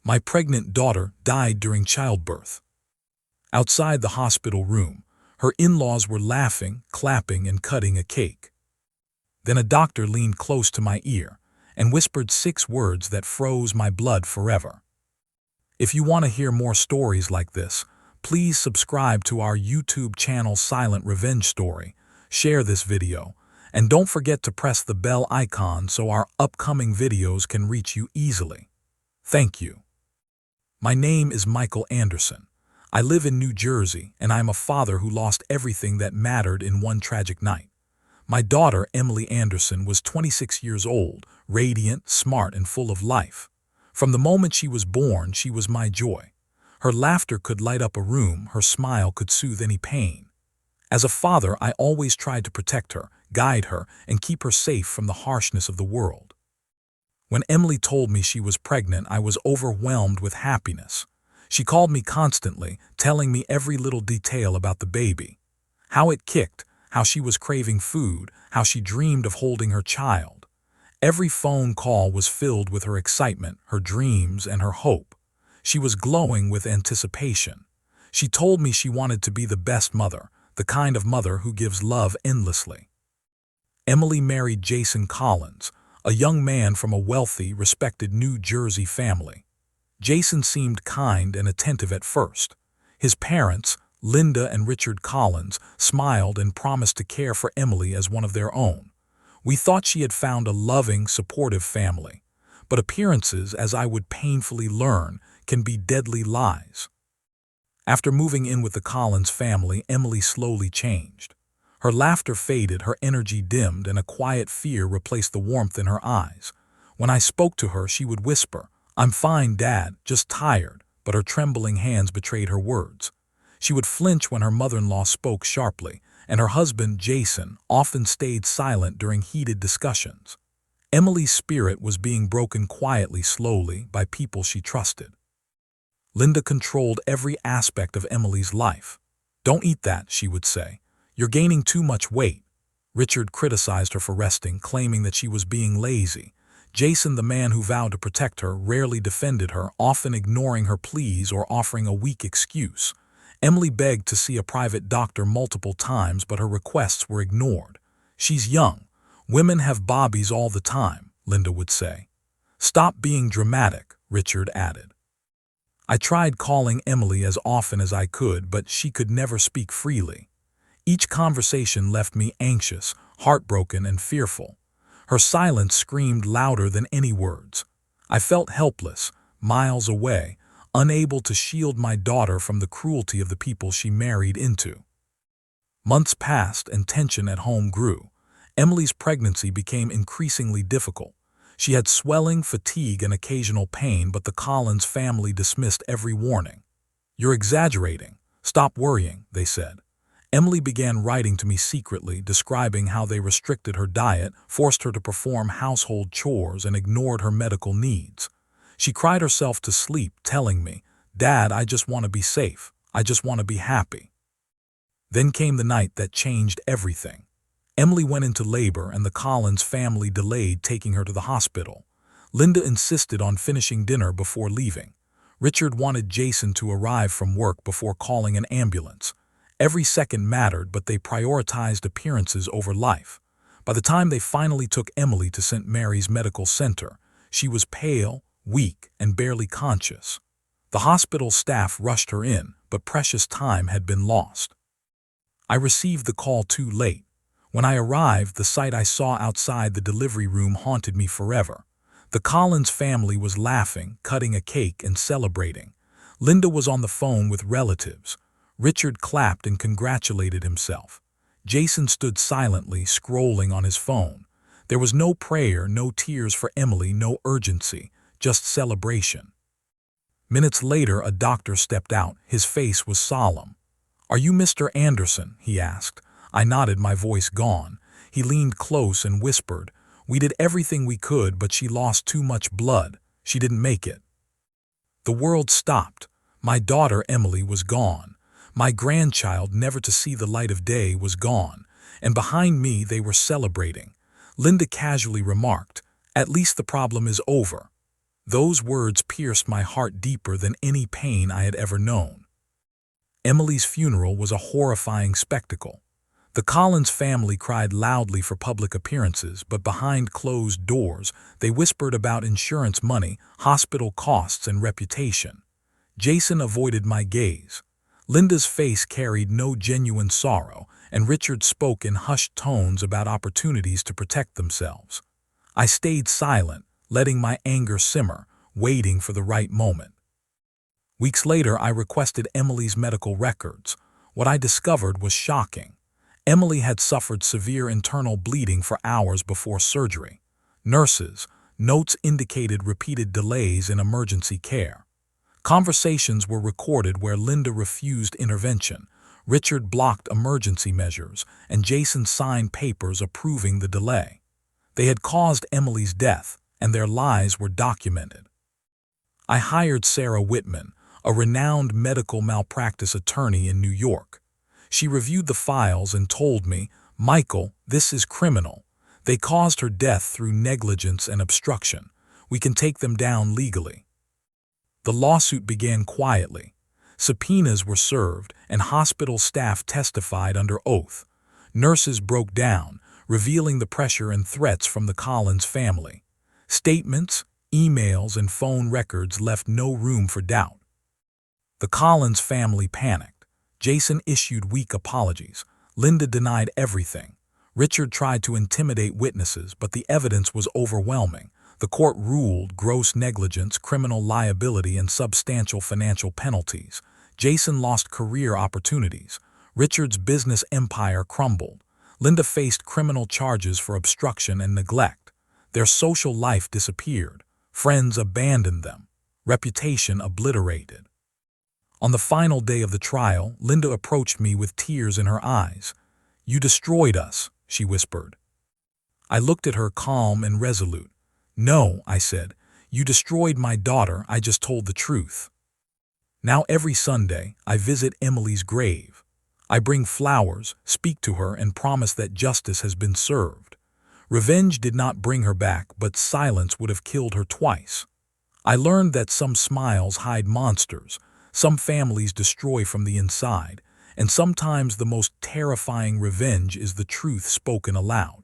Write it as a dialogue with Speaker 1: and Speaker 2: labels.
Speaker 1: My pregnant daughter died during childbirth. Outside the hospital room, her in-laws were laughing, clapping, and cutting a cake. Then a doctor leaned close to my ear and whispered 6 words that froze my blood forever. If you want to hear more stories like this, please subscribe to our YouTube channel Silent Revenge Story, share this video, and don't forget to press the bell icon so our upcoming videos can reach you easily. Thank you. My name is Michael Anderson. I live in New Jersey, and I'm a father who lost everything that mattered in one tragic night. My daughter, Emily Anderson, was 26 years old, radiant, smart, and full of life. From the moment she was born, she was my joy. Her laughter could light up a room, her smile could soothe any pain. As a father, I always tried to protect her, guide her, and keep her safe from the harshness of the world. When Emily told me she was pregnant, I was overwhelmed with happiness. She called me constantly, telling me every little detail about the baby. How it kicked, how she was craving food, how she dreamed of holding her child. Every phone call was filled with her excitement, her dreams, and her hope. She was glowing with anticipation. She told me she wanted to be the best mother, the kind of mother who gives love endlessly. Emily married Jason Collins, a young man from a wealthy, respected New Jersey family. Jason seemed kind and attentive at first. His parents, Linda and Richard Collins, smiled and promised to care for Emily as one of their own. We thought she had found a loving, supportive family. But appearances, as I would painfully learn, can be deadly lies. After moving in with the Collins family, Emily slowly changed. Her laughter faded, her energy dimmed, and a quiet fear replaced the warmth in her eyes. When I spoke to her, she would whisper, "I'm fine, Dad, just tired," but her trembling hands betrayed her words. She would flinch when her mother-in-law spoke sharply, and her husband, Jason, often stayed silent during heated discussions. Emily's spirit was being broken quietly, slowly, by people she trusted. Linda controlled every aspect of Emily's life. "Don't eat that," she would say. "You're gaining too much weight." Richard criticized her for resting, claiming that she was being lazy. Jason, the man who vowed to protect her, rarely defended her, often ignoring her pleas or offering a weak excuse. Emily begged to see a private doctor multiple times, but her requests were ignored. "She's young. Women have bobbies all the time," Linda would say. "Stop being dramatic," Richard added. I tried calling Emily as often as I could, but she could never speak freely. Each conversation left me anxious, heartbroken, and fearful. Her silence screamed louder than any words. I felt helpless, miles away, unable to shield my daughter from the cruelty of the people she married into. Months passed and tension at home grew. Emily's pregnancy became increasingly difficult. She had swelling, fatigue, and occasional pain, but the Collins family dismissed every warning. "You're exaggerating. Stop worrying," they said. Emily began writing to me secretly, describing how they restricted her diet, forced her to perform household chores, and ignored her medical needs. She cried herself to sleep, telling me, "Dad, I just want to be safe. I just want to be happy." Then came the night that changed everything. Emily went into labor, and the Collins family delayed taking her to the hospital. Linda insisted on finishing dinner before leaving. Richard wanted Jason to arrive from work before calling an ambulance. Every second mattered, but they prioritized appearances over life. By the time they finally took Emily to St. Mary's Medical Center, she was pale, weak, and barely conscious. The hospital staff rushed her in, but precious time had been lost. I received the call too late. When I arrived, the sight I saw outside the delivery room haunted me forever. The Collins family was laughing, cutting a cake, and celebrating. Linda was on the phone with relatives. Richard clapped and congratulated himself. Jason stood silently, scrolling on his phone. There was no prayer, no tears for Emily, no urgency, just celebration. Minutes later, a doctor stepped out. His face was solemn. "Are you Mr. Anderson?" he asked. I nodded, my voice gone. He leaned close and whispered, "We did everything we could, but she lost too much blood. She didn't make it." The world stopped. My daughter, Emily, was gone. My grandchild, never to see the light of day, was gone. And behind me, they were celebrating. Linda casually remarked, "At least the problem is over." Those words pierced my heart deeper than any pain I had ever known. Emily's funeral was a horrifying spectacle. The Collins family cried loudly for public appearances, but behind closed doors, they whispered about insurance money, hospital costs, and reputation. Jason avoided my gaze. Linda's face carried no genuine sorrow, and Richard spoke in hushed tones about opportunities to protect themselves. I stayed silent, letting my anger simmer, waiting for the right moment. Weeks later, I requested Emily's medical records. What I discovered was shocking. Emily had suffered severe internal bleeding for hours before surgery. Notes indicated repeated delays in emergency care. Conversations were recorded where Linda refused intervention, Richard blocked emergency measures, and Jason signed papers approving the delay. They had caused Emily's death, and their lies were documented. I hired Sarah Whitman, a renowned medical malpractice attorney in New York. She reviewed the files and told me, "Michael, this is criminal. They caused her death through negligence and obstruction. We can take them down legally." The lawsuit began quietly. Subpoenas were served, and hospital staff testified under oath. Nurses broke down, revealing the pressure and threats from the Collins family. Statements, emails, and phone records left no room for doubt. The Collins family panicked. Jason issued weak apologies. Linda denied everything. Richard tried to intimidate witnesses, but the evidence was overwhelming. The court ruled gross negligence, criminal liability, and substantial financial penalties. Jason lost career opportunities. Richard's business empire crumbled. Linda faced criminal charges for obstruction and neglect. Their social life disappeared. Friends abandoned them. Reputation obliterated. On the final day of the trial, Linda approached me with tears in her eyes. "You destroyed us," she whispered. I looked at her calm and resolute. "No," I said, "you destroyed my daughter. I just told the truth." Now every Sunday, I visit Emily's grave. I bring flowers, speak to her, and promise that justice has been served. Revenge did not bring her back, but silence would have killed her twice. I learned that some smiles hide monsters, some families destroy from the inside, and sometimes the most terrifying revenge is the truth spoken aloud.